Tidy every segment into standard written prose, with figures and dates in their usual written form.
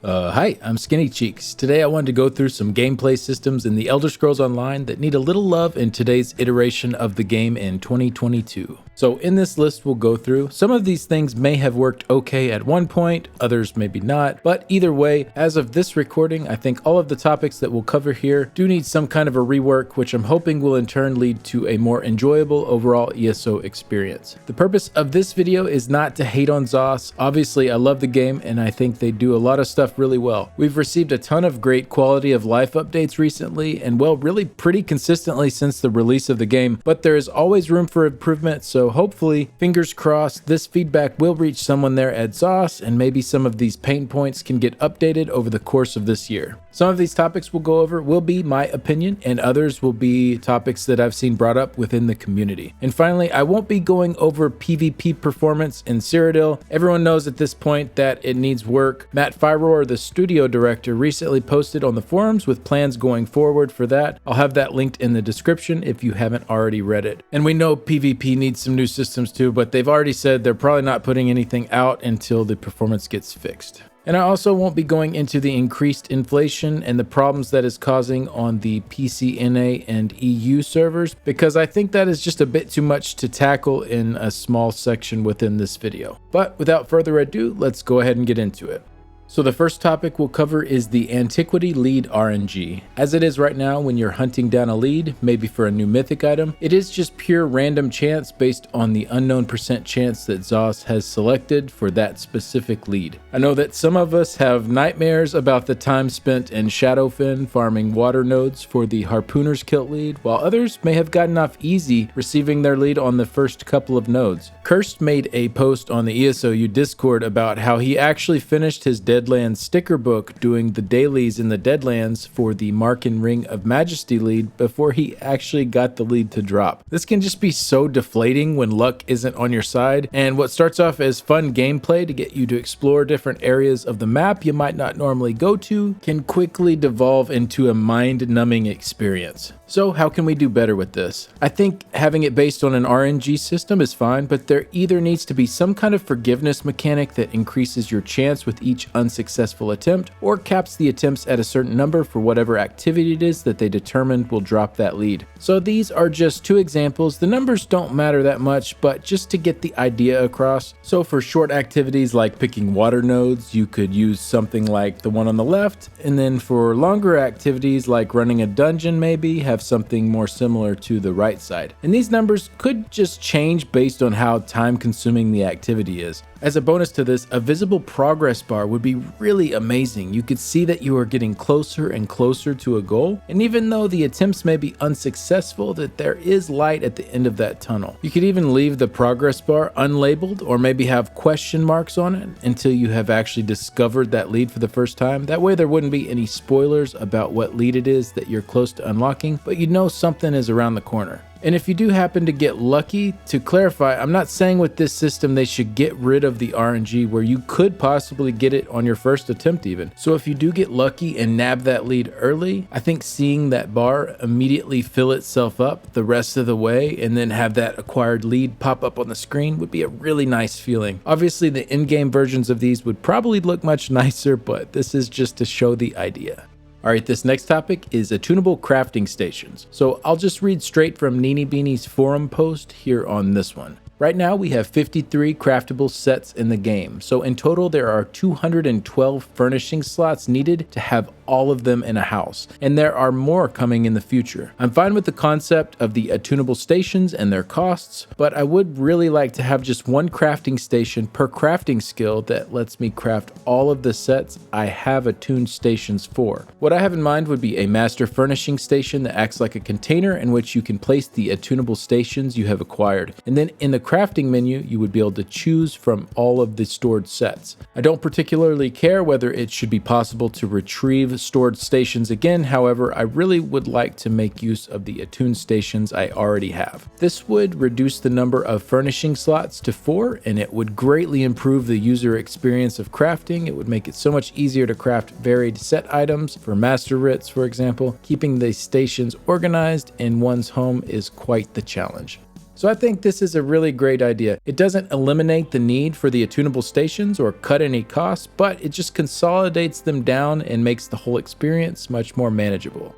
Hi, I'm Skinny Cheeks. Today I wanted to go through some gameplay systems in the Elder Scrolls Online that need a little love in today's iteration of the game in 2022. So in this list we'll go through, some of these things may have worked okay at one point, others maybe not, but either way, as of this recording, I think all of the topics that we'll cover here do need some kind of a rework, which I'm hoping will in turn lead to a more enjoyable overall ESO experience. The purpose of this video is not to hate on ZOS. Obviously I love the game and I think they do a lot of stuff really well. We've received a ton of great quality of life updates recently and well, really pretty consistently since the release of the game, but there is always room for improvement, so hopefully, fingers crossed, this feedback will reach someone there at ZOS and maybe some of these pain points can get updated over the course of this year. Some of these topics we'll go over will be my opinion and others will be topics that I've seen brought up within the community. And finally, I won't be going over PvP performance in Cyrodiil. Everyone knows at this point that it needs work. Matt Fyroor, the studio director, recently posted on the forums with plans going forward for that. I'll have that linked in the description if you haven't already read it. And we know PvP needs some new systems too, but they've already said they're probably not putting anything out until the performance gets fixed. And I also won't be going into the increased inflation and the problems that is causing on the PCNA and EU servers, because I think that is just a bit too much to tackle in a small section within this video. But without further ado, let's go ahead and get into it. So the first topic we'll cover is the Antiquity Lead RNG. As it is right now, when you're hunting down a lead, maybe for a new mythic item, it is just pure random chance based on the unknown % chance that ZOS has selected for that specific lead. I know that some of us have nightmares about the time spent in Shadowfen farming water nodes for the Harpooner's Kilt lead, while others may have gotten off easy receiving their lead on the first couple of nodes. Cursed made a post on the ESOU Discord about how he actually finished his Deadlands sticker book doing the dailies in the Deadlands for the Mark and Ring of Majesty lead before he actually got the lead to drop. This can just be so deflating when luck isn't on your side, and what starts off as fun gameplay to get you to explore different areas of the map you might not normally go to can quickly devolve into a mind-numbing experience. So how can we do better with this? I think having it based on an RNG system is fine, but there either needs to be some kind of forgiveness mechanic that increases your chance with each unsuccessful attempt, or caps the attempts at a certain number for whatever activity it is that they determined will drop that lead. So these are just two examples. The numbers don't matter that much, but just to get the idea across. So for short activities like picking water nodes, you could use something like the one on the left, and then for longer activities like running a dungeon maybe, have something more similar to the right side. And these numbers could just change based on how time consuming the activity is. As a bonus to this, a visible progress bar would be really amazing. You could see that you are getting closer and closer to a goal, and even though the attempts may be unsuccessful, that there is light at the end of that tunnel. You could even leave the progress bar unlabeled or maybe have question marks on it until you have actually discovered that lead for the first time. That way there wouldn't be any spoilers about what lead it is that you're close to unlocking, but you know something is around the corner. And if you do happen to get lucky, to clarify, I'm not saying with this system they should get rid of the RNG where you could possibly get it on your first attempt even. So if you do get lucky and nab that lead early, I think seeing that bar immediately fill itself up the rest of the way and then have that acquired lead pop up on the screen would be a really nice feeling. Obviously the in-game versions of these would probably look much nicer, but this is just to show the idea. Alright, this next topic is Attunable crafting stations. So I'll just read straight from Nini Beanie's forum post here on this one. Right now we have 53 craftable sets in the game, so in total there are 212 furnishing slots needed to have all of them in a house, and there are more coming in the future. I'm fine with the concept of the attunable stations and their costs, but I would really like to have just one crafting station per crafting skill that lets me craft all of the sets I have attuned stations for. What I have in mind would be a master furnishing station that acts like a container in which you can place the attunable stations you have acquired, and then in the crafting menu you would be able to choose from all of the stored sets. I don't particularly care whether it should be possible to retrieve stored stations again, however, I really would like to make use of the attuned stations I already have. This would reduce the number of furnishing slots to 4, and it would greatly improve the user experience of crafting. It would make it so much easier to craft varied set items for master writs, for example. Keeping the stations organized in one's home is quite the challenge. So I think this is a really great idea. It doesn't eliminate the need for the attunable stations or cut any costs, but it just consolidates them down and makes the whole experience much more manageable.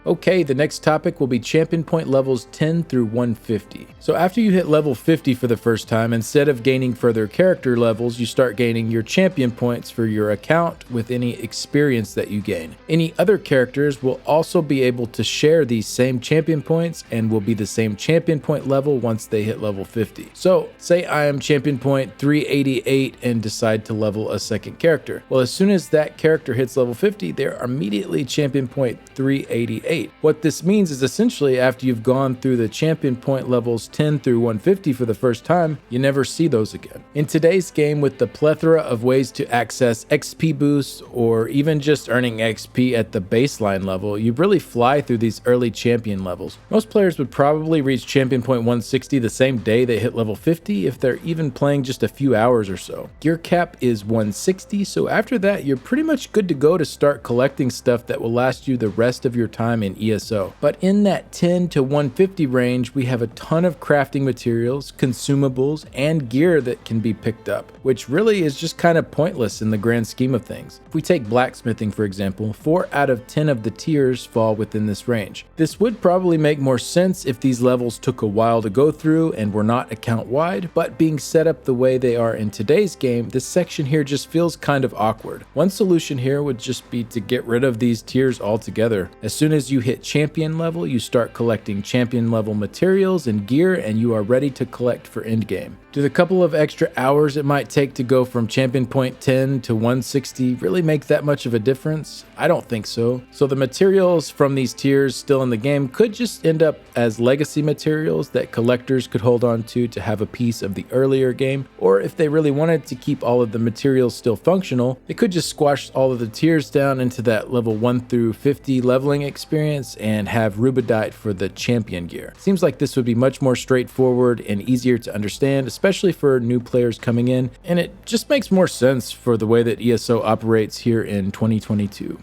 Okay, the next topic will be champion point levels 10 through 150. So after you hit level 50 for the first time, instead of gaining further character levels, you start gaining your champion points for your account with any experience that you gain. Any other characters will also be able to share these same champion points and will be the same champion point level once they hit level 50. So say I am champion point 388 and decide to level a second character. Well, as soon as that character hits level 50, they're immediately champion point 388. What this means is essentially after you've gone through the champion point levels 10 through 150 for the first time, you never see those again. In today's game, with the plethora of ways to access XP boosts or even just earning XP at the baseline level, you really fly through these early champion levels. Most players would probably reach champion point 160 the same day they hit level 50 if they're even playing just a few hours or so. Gear cap is 160, so after that you're pretty much good to go to start collecting stuff that will last you the rest of your time in ESO. But in that 10 to 150 range, we have a ton of crafting materials, consumables, and gear that can be picked up, which really is just kind of pointless in the grand scheme of things. If we take blacksmithing, for example, 4 out of 10 of the tiers fall within this range. This would probably make more sense if these levels took a while to go through and were not account-wide, but being set up the way they are in today's game, this section here just feels kind of awkward. One solution here would just be to get rid of these tiers altogether. As soon as you hit champion level, you start collecting champion level materials and gear, and you are ready to collect for endgame. Do the couple of extra hours it might take to go from champion point 10 to 160 really make that much of a difference? I don't think so. So the materials from these tiers still in the game could just end up as legacy materials that collectors could hold on to have a piece of the earlier game, or if they really wanted to keep all of the materials still functional, they could just squash all of the tiers down into that level 1 through 50 leveling experience and have rubedite for the champion gear. Seems like this would be much more straightforward and easier to understand, especially for new players coming in, and it just makes more sense for the way that ESO operates here in 2022.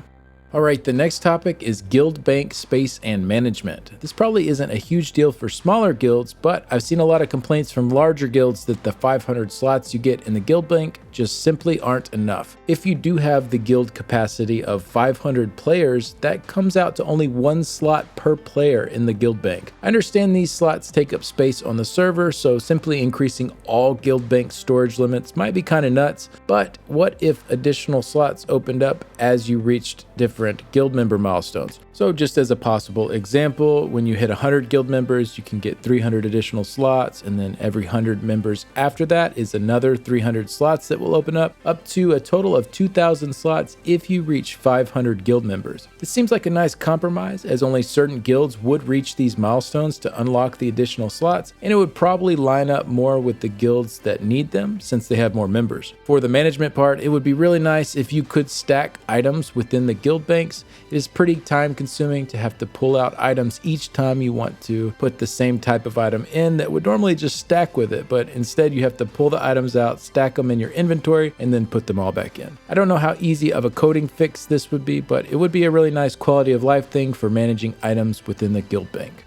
Alright, the next topic is guild bank space and management. This probably isn't a huge deal for smaller guilds, but I've seen a lot of complaints from larger guilds that the 500 slots you get in the guild bank just simply aren't enough. If you do have the guild capacity of 500 players, that comes out to only 1 slot per player in the guild bank. I understand these slots take up space on the server, so simply increasing all guild bank storage limits might be kind of nuts, but what if additional slots opened up as you reached different guild member milestones? So just as a possible example, when you hit 100 guild members, you can get 300 additional slots, and then every 100 members after that is another 300 slots that will open up to a total of 2,000 slots if you reach 500 guild members. This seems like a nice compromise, as only certain guilds would reach these milestones to unlock the additional slots, and it would probably line up more with the guilds that need them since they have more members. For the management part, it would be really nice if you could stack items within the guild banks. It is pretty time consuming to have to pull out items each time you want to put the same type of item in that would normally just stack with it, but instead you have to pull the items out, stack them in your inventory, and then put them all back in. I don't know how easy of a coding fix this would be, but it would be a really nice quality of life thing for managing items within the guild bank.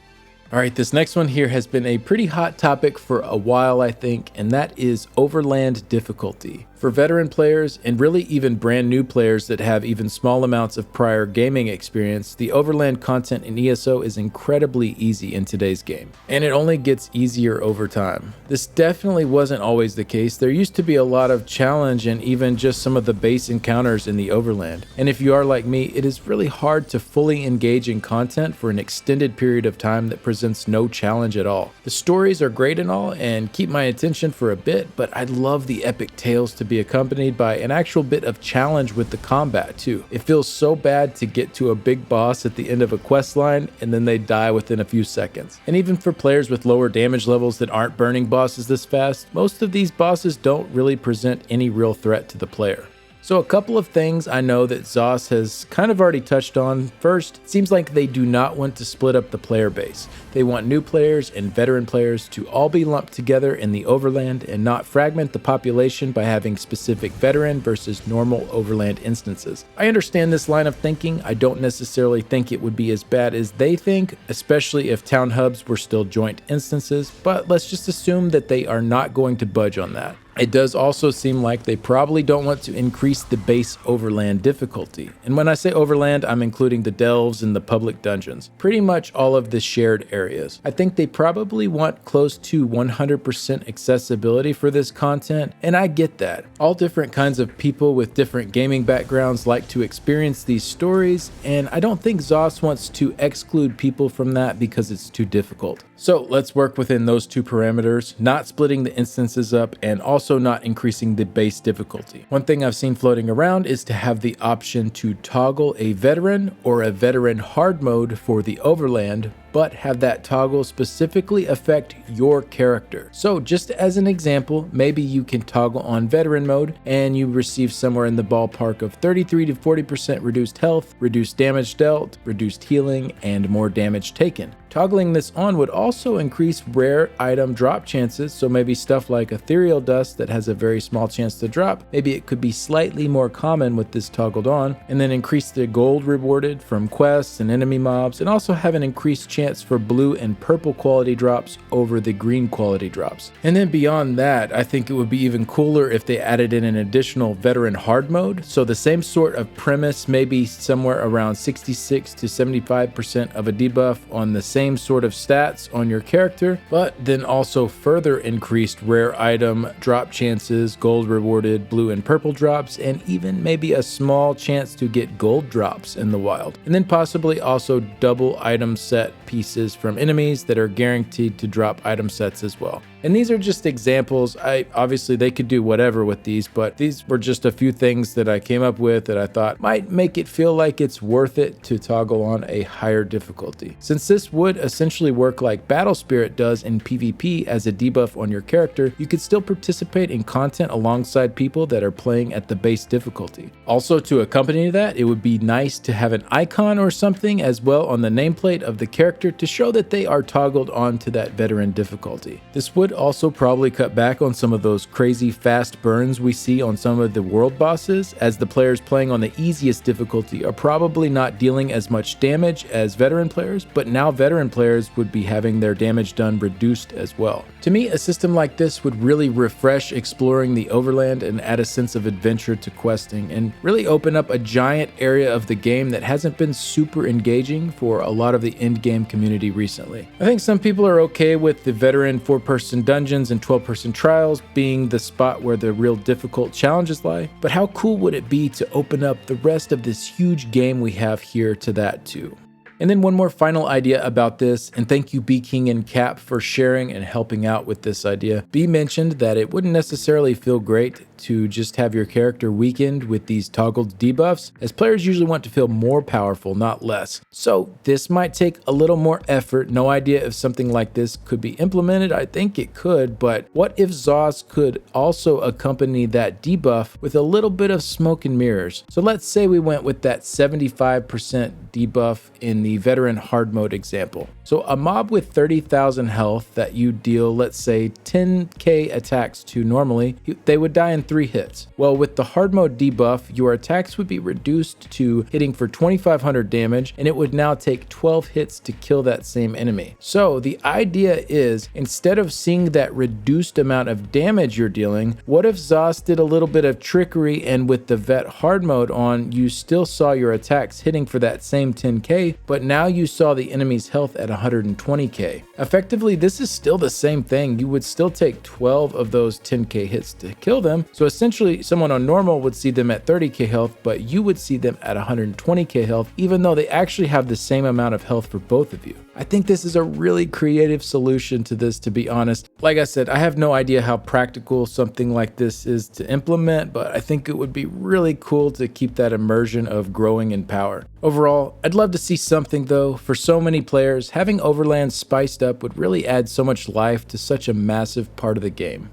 Alright, this next one here has been a pretty hot topic for a while, I think, and that is Overland difficulty. For veteran players, and really even brand new players that have even small amounts of prior gaming experience, the Overland content in ESO is incredibly easy in today's game, and it only gets easier over time. This definitely wasn't always the case. There used to be a lot of challenge and even just some of the base encounters in the Overland, and if you are like me, it is really hard to fully engage in content for an extended period of time that presents no challenge at all. The stories are great and all, and keep my attention for a bit, but I'd love the epic tales to be accompanied by an actual bit of challenge with the combat too. It feels so bad to get to a big boss at the end of a quest line and then they die within a few seconds. And even for players with lower damage levels that aren't burning bosses this fast, most of these bosses don't really present any real threat to the player. So a couple of things I know that ZOS has kind of already touched on. First, it seems like they do not want to split up the player base. They want new players and veteran players to all be lumped together in the Overland and not fragment the population by having specific veteran versus normal Overland instances. I understand this line of thinking. I don't necessarily think it would be as bad as they think, especially if town hubs were still joint instances, but let's just assume that they are not going to budge on that. It does also seem like they probably don't want to increase the base Overland difficulty. And when I say Overland, I'm including the delves and the public dungeons. Pretty much all of the shared areas. I think they probably want close to 100% accessibility for this content, and I get that. All different kinds of people with different gaming backgrounds like to experience these stories, and I don't think ZOS wants to exclude people from that because it's too difficult. So let's work within those two parameters, not splitting the instances up and also not increasing the base difficulty. One thing I've seen floating around is to have the option to toggle a veteran or a veteran hard mode for the Overland, but have that toggle specifically affect your character. So just as an example, maybe you can toggle on veteran mode and you receive somewhere in the ballpark of 33 to 40% reduced health, reduced damage dealt, reduced healing, and more damage taken. Toggling this on would also increase rare item drop chances, so maybe stuff like ethereal dust that has a very small chance to drop, maybe it could be slightly more common with this toggled on, and then increase the gold rewarded from quests and enemy mobs, and also have an increased chance for blue and purple quality drops over the green quality drops. And then beyond that, I think it would be even cooler if they added in an additional veteran hard mode, so the same sort of premise, maybe somewhere around 66 to 75% of a debuff on the same sort of stats on your character, but then also further increased rare item drop chances, gold rewarded blue and purple drops, and even maybe a small chance to get gold drops in the wild. And then possibly also double item set pieces from enemies that are guaranteed to drop item sets as well. And these are just examples. Obviously they could do whatever with these, but these were just a few things that I came up with that I thought might make it feel like it's worth it to toggle on a higher difficulty. Since this would essentially work like Battle Spirit does in PvP as a debuff on your character, you could still participate in content alongside people that are playing at the base difficulty. Also, to accompany that, it would be nice to have an icon or something as well on the nameplate of the character to show that they are toggled on to that veteran difficulty. This would also probably cut back on some of those crazy fast burns we see on some of the world bosses, as the players playing on the easiest difficulty are probably not dealing as much damage as veteran players, but now veteran players would be having their damage done reduced as well. To me, a system like this would really refresh exploring the Overland and add a sense of adventure to questing, and really open up a giant area of the game that hasn't been super engaging for a lot of the end game community recently. I think some people are okay with the veteran 4-person dungeons and 12-person trials being the spot where the real difficult challenges lie, but how cool would it be to open up the rest of this huge game we have here to that too? And then one more final idea about this, and thank you B King and Cap for sharing and helping out with this idea. B mentioned that it wouldn't necessarily feel great to just have your character weakened with these toggled debuffs, as players usually want to feel more powerful, not less. So this might take a little more effort. No idea if something like this could be implemented. I think it could, but what if ZOS could also accompany that debuff with a little bit of smoke and mirrors? So let's say we went with that 75% debuff in the veteran hard mode example. So a mob with 30,000 health that you deal, let's say 10k attacks to normally, they would die in 3 hits. Well, with the hard mode debuff, your attacks would be reduced to hitting for 2,500 damage, and it would now take 12 hits to kill that same enemy. So the idea is, instead of seeing that reduced amount of damage you're dealing, what if ZOS did a little bit of trickery, and with the vet hard mode on, you still saw your attacks hitting for that same 10k, but now you saw the enemy's health at 120k. Effectively, this is still the same thing. You would still take 12 of those 10k hits to kill them. So essentially, someone on normal would see them at 30k health, but you would see them at 120k health, even though they actually have the same amount of health for both of you. I think this is a really creative solution to this, to be honest. Like I said, I have no idea how practical something like this is to implement, but I think it would be really cool to keep that immersion of growing in power. Overall, I'd love to see something though. For so many players, having Overland spiced up would really add so much life to such a massive part of the game.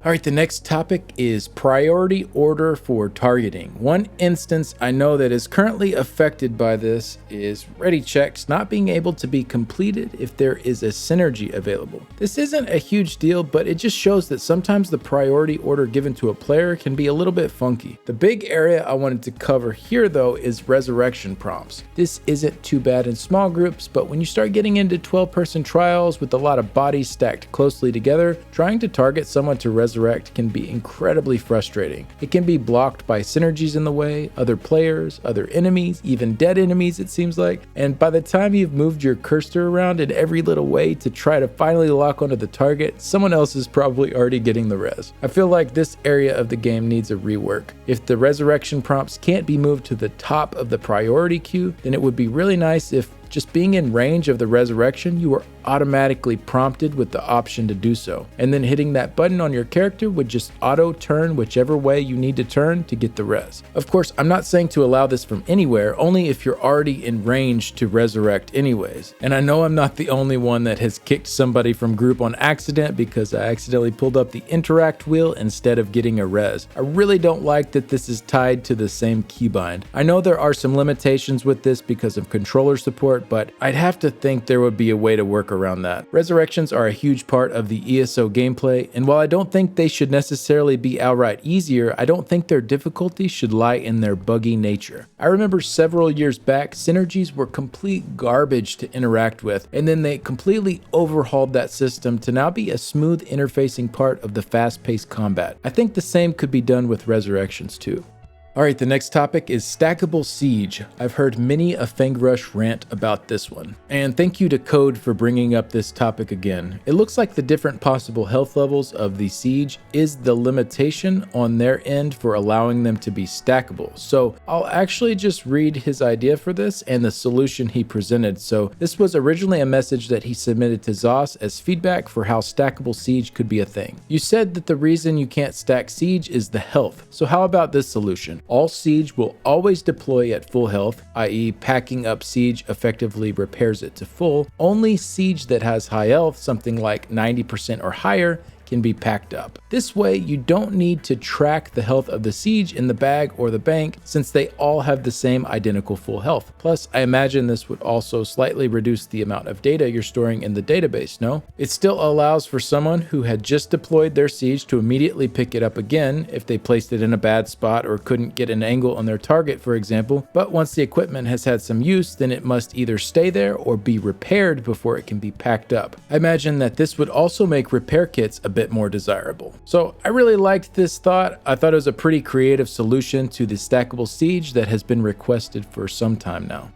All right, the next topic is priority order for targeting. One instance I know that is currently affected by this is ready checks not being able to be completed if there is a synergy available. This isn't a huge deal, but it just shows that sometimes the priority order given to a player can be a little bit funky. The big area I wanted to cover here though is resurrection prompts. This isn't too bad in small groups, but when you start getting into 12-person trials with a lot of bodies stacked closely together, trying to target someone to resurrect can be incredibly frustrating. It can be blocked by synergies in the way, other players, other enemies, even dead enemies it seems like, and by the time you've moved your cursor around in every little way to try to finally lock onto the target, someone else is probably already getting the res. I feel like this area of the game needs a rework. If the resurrection prompts can't be moved to the top of the priority queue, then it would be really nice if just being in range of the resurrection, you were automatically prompted with the option to do so. And then hitting that button on your character would just auto turn whichever way you need to turn to get the res. Of course, I'm not saying to allow this from anywhere, only if you're already in range to resurrect anyways. And I know I'm not the only one that has kicked somebody from group on accident because I accidentally pulled up the interact wheel instead of getting a res. I really don't like that this is tied to the same keybind. I know there are some limitations with this because of controller support, but I'd have to think there would be a way to work around that. Resurrections are a huge part of the ESO gameplay, and while I don't think they should necessarily be outright easier, I don't think their difficulty should lie in their buggy nature. I remember several years back, synergies were complete garbage to interact with, and then they completely overhauled that system to now be a smooth interfacing part of the fast-paced combat. I think the same could be done with resurrections too. Alright, the next topic is Stackable Siege. I've heard many a Fangrush rant about this one. And thank you to Code for bringing up this topic again. It looks like the different possible health levels of the Siege is the limitation on their end for allowing them to be stackable. So I'll actually just read his idea for this and the solution he presented. So this was originally a message that he submitted to Zos as feedback for how Stackable Siege could be a thing. You said that the reason you can't stack Siege is the health. So how about this solution? All Siege will always deploy at full health, i.e. packing up Siege effectively repairs it to full. Only Siege that has high health, something like 90% or higher, can be packed up. This way, you don't need to track the health of the Siege in the bag or the bank since they all have the same identical full health. Plus, I imagine this would also slightly reduce the amount of data you're storing in the database, no? It still allows for someone who had just deployed their Siege to immediately pick it up again if they placed it in a bad spot or couldn't get an angle on their target, for example. But once the equipment has had some use, then it must either stay there or be repaired before it can be packed up. I imagine that this would also make repair kits a bit more desirable. So I really liked this thought. I thought it was a pretty creative solution to the Stackable Siege that has been requested for some time now.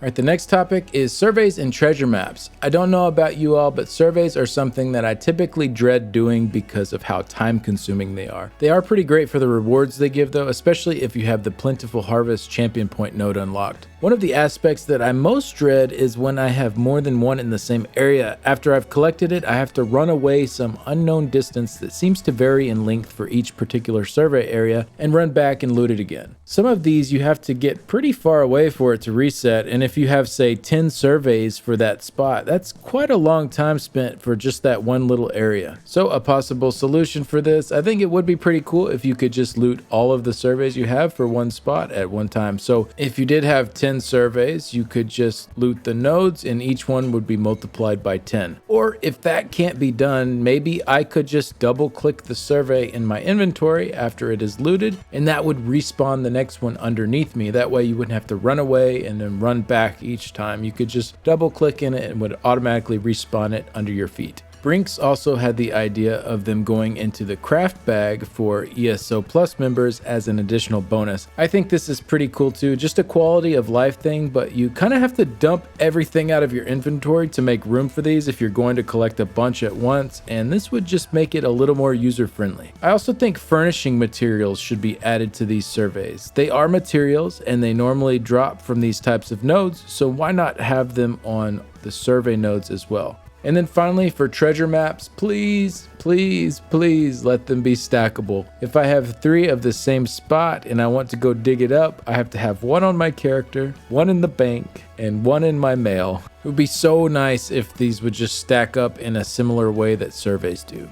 Alright, the next topic is surveys and treasure maps. I don't know about you all, but surveys are something that I typically dread doing because of how time consuming they are. They are pretty great for the rewards they give though, especially if you have the Plentiful Harvest champion point node unlocked. One of the aspects that I most dread is when I have more than one in the same area. After I've collected it, I have to run away some unknown distance that seems to vary in length for each particular survey area and run back and loot it again. Some of these you have to get pretty far away for it to reset, and if you have say 10 surveys for that spot, that's quite a long time spent for just that one little area. So a possible solution for this, I think it would be pretty cool if you could just loot all of the surveys you have for one spot at one time. So if you did have 10 surveys, you could just loot the nodes and each one would be multiplied by 10. Or if that can't be done, maybe I could just double click the survey in my inventory after it is looted and that would respawn the next one underneath me. That way you wouldn't have to run away and then run back each time. You could just double click in it and would automatically respawn it under your feet. Brinks also had the idea of them going into the craft bag for ESO Plus members as an additional bonus. I think this is pretty cool too, just a quality of life thing, but you kind of have to dump everything out of your inventory to make room for these if you're going to collect a bunch at once, and this would just make it a little more user-friendly. I also think furnishing materials should be added to these surveys. They are materials and they normally drop from these types of nodes, so why not have them on the survey nodes as well? And then finally, for treasure maps, please let them be stackable. If I have 3 of the same spot and I want to go dig it up, I have to have 1 on my character, 1 in the bank, and 1 in my mail. It would be so nice if these would just stack up in a similar way that surveys do.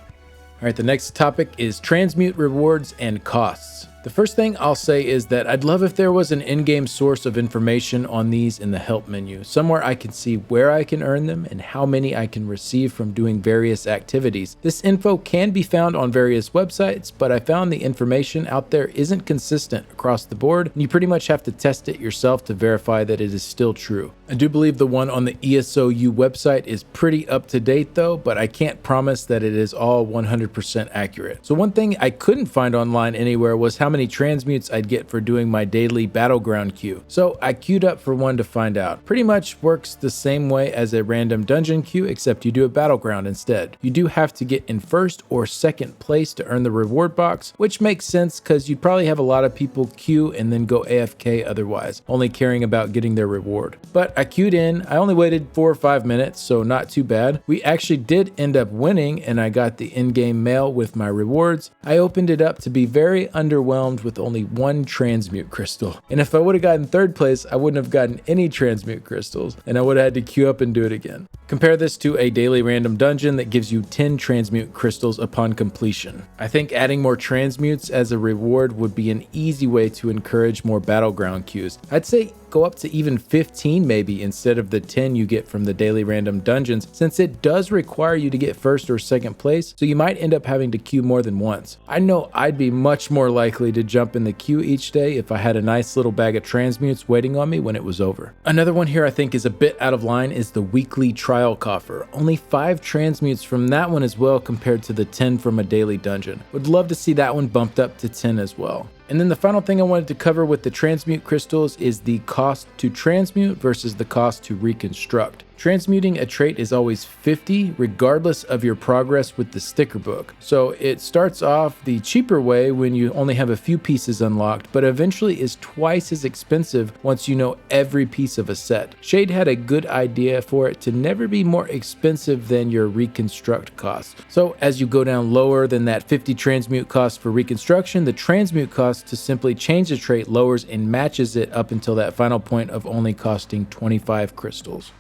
All All right, the next topic is transmute rewards and costs. The first thing I'll say is that I'd love if there was an in-game source of information on these in the help menu, somewhere I can see where I can earn them and how many I can receive from doing various activities. This info can be found on various websites, but I found the information out there isn't consistent across the board, and you pretty much have to test it yourself to verify that it is still true. I do believe the one on the ESOU website is pretty up to date though, but I can't promise that it is all 100% accurate. So one thing I couldn't find online anywhere was how many transmutes I'd get for doing my daily battleground queue. So I queued up for one to find out. Pretty much works the same way as a random dungeon queue, except you do a battleground instead. You do have to get in first or second place to earn the reward box, which makes sense because you'd probably have a lot of people queue and then go AFK otherwise, only caring about getting their reward. But I queued in, I only waited 4 or 5 minutes, so not too bad. We actually did end up winning and I got the in-game mail with my rewards. I opened it up to be very underwhelmed with only 1 transmute crystal. And if I would have gotten 3rd place, I wouldn't have gotten any transmute crystals and I would have had to queue up and do it again. Compare this to a daily random dungeon that gives you 10 transmute crystals upon completion. I think adding more transmutes as a reward would be an easy way to encourage more battleground queues. I'd say go up to even 15 maybe instead of the 10 you get from the daily random dungeons, since it does require you to get 1st or 2nd place, so you might end up having to queue more than once. I know I'd be much more likely to jump in the queue each day if I had a nice little bag of transmutes waiting on me when it was over. Another one here I think is a bit out of line is the weekly trial coffer. Only 5 transmutes from that one as well compared to the 10 from a daily dungeon. Would love to see that one bumped up to 10 as well. And then the final thing I wanted to cover with the transmute crystals is the cost to transmute versus the cost to reconstruct. Transmuting a trait is always 50 regardless of your progress with the sticker book. So it starts off the cheaper way when you only have a few pieces unlocked, but eventually is twice as expensive once you know every piece of a set. Shade had a good idea for it to never be more expensive than your reconstruct costs. So as you go down lower than that 50 transmute cost for reconstruction, the transmute cost to simply change the trait lowers and matches it up until that final point of only costing 25 crystals.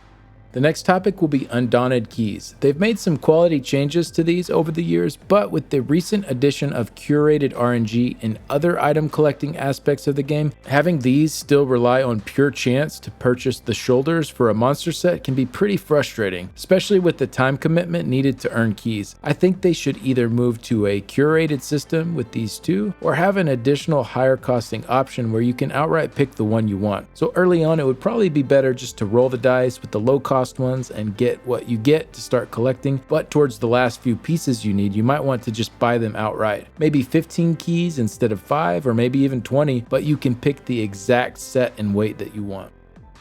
The next topic will be Undaunted Keys. They've made some quality changes to these over the years, but with the recent addition of curated RNG and other item collecting aspects of the game, having these still rely on pure chance to purchase the shoulders for a monster set can be pretty frustrating, especially with the time commitment needed to earn keys. I think they should either move to a curated system with these two, or have an additional higher costing option where you can outright pick the one you want. So early on, it would probably be better just to roll the dice with the low cost ones and get what you get to start collecting, but towards the last few pieces you need, you might want to just buy them outright. Maybe 15 keys instead of 5, or maybe even 20, but you can pick the exact set and weight that you want.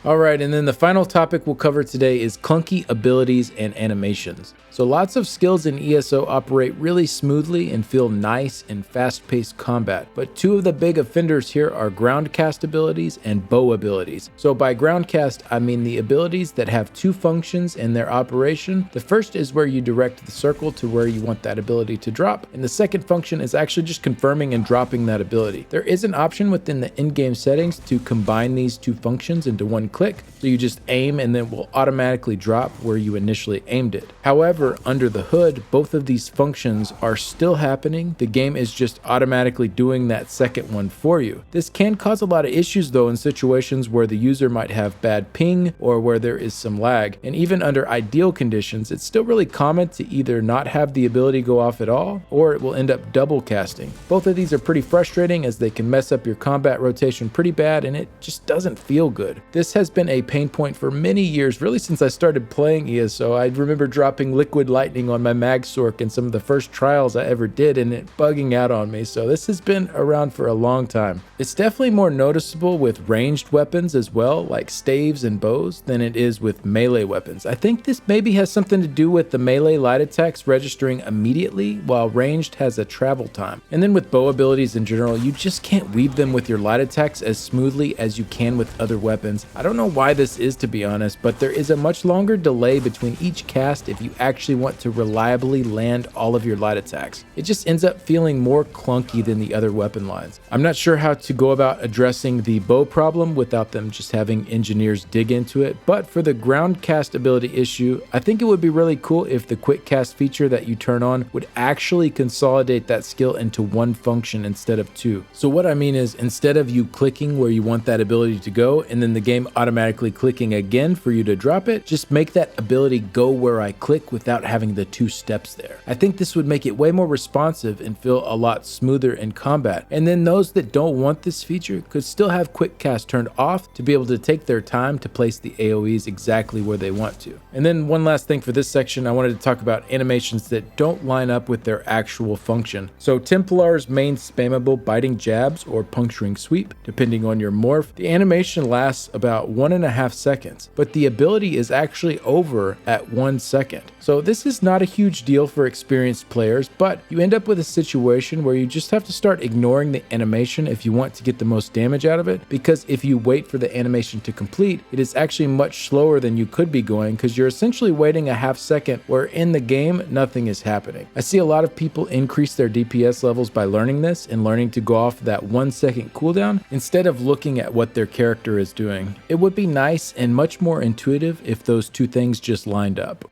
Alright, and then the final topic we'll cover today is clunky abilities and animations. So lots of skills in ESO operate really smoothly and feel nice in fast-paced combat, but 2 of the big offenders here are ground cast abilities and bow abilities. So by ground cast, I mean the abilities that have 2 functions in their operation. The first is where you direct the circle to where you want that ability to drop, and the second function is actually just confirming and dropping that ability. There is an option within the in-game settings to combine these 2 functions into one click, so you just aim and then it will automatically drop where you initially aimed it. However, under the hood, both of these functions are still happening. The game is just automatically doing that second one for you. This can cause a lot of issues though in situations where the user might have bad ping or where there is some lag. And even under ideal conditions, it's still really common to either not have the ability go off at all, or it will end up double casting. Both of these are pretty frustrating as they can mess up your combat rotation pretty bad, and it just doesn't feel good. This has been a pain point for many years, really since I started playing ESO. I remember dropping liquid lightning on my mag sork in some of the first trials I ever did and it bugging out on me, so this has been around for a long time. It's definitely more noticeable with ranged weapons as well, like staves and bows, than it is with melee weapons. I think this maybe has something to do with the melee light attacks registering immediately, while ranged has a travel time. And then with bow abilities in general, you just can't weave them with your light attacks as smoothly as you can with other weapons. I don't know why this is, to be honest, but there is a much longer delay between each cast if you actually want to reliably land all of your light attacks. It just ends up feeling more clunky than the other weapon lines. I'm not sure how to go about addressing the bow problem without them just having engineers dig into it, but for the ground cast ability issue, I think it would be really cool if the quick cast feature that you turn on would actually consolidate that skill into one function instead of two. So what I mean is, instead of you clicking where you want that ability to go and then the game automatically clicking again for you to drop it, just make that ability go where I click without having the two steps there. I think this would make it way more responsive and feel a lot smoother in combat. And then those that don't want this feature could still have quick cast turned off to be able to take their time to place the AoEs exactly where they want to. And then one last thing for this section, I wanted to talk about animations that don't line up with their actual function. So Templar's main spammable biting jabs or puncturing sweep, depending on your morph, the animation lasts about 1.5 seconds, but the ability is actually over at 1 second. So this is not a huge deal for experienced players, but you end up with a situation where you just have to start ignoring the animation if you want to get the most damage out of it, because if you wait for the animation to complete, it is actually much slower than you could be going because you're essentially waiting a half second where in the game nothing is happening. I see a lot of people increase their DPS levels by learning this and learning to go off that 1 second cooldown instead of looking at what their character is doing. It would be nice and much more intuitive if those two things just lined up.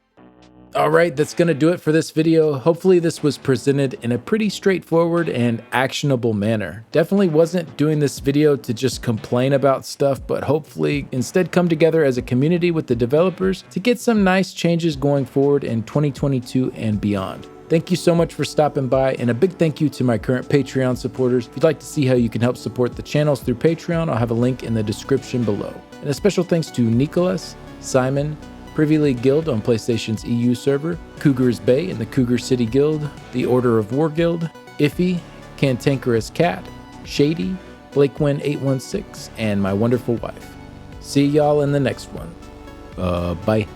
Alright, that's going to do it for this video. Hopefully this was presented in a pretty straightforward and actionable manner. Definitely wasn't doing this video to just complain about stuff, but hopefully instead come together as a community with the developers to get some nice changes going forward in 2022 and beyond. Thank you so much for stopping by, and a big thank you to my current Patreon supporters. If you'd like to see how you can help support the channels through Patreon, I'll have a link in the description below. And a special thanks to Nicholas, Simon, Privy League Guild on PlayStation's EU server, Cougar's Bay in the Cougar City Guild, the Order of War Guild, Iffy, Cantankerous Cat, Shady, BlakeWin816, and my wonderful wife. See y'all in the next one. Bye.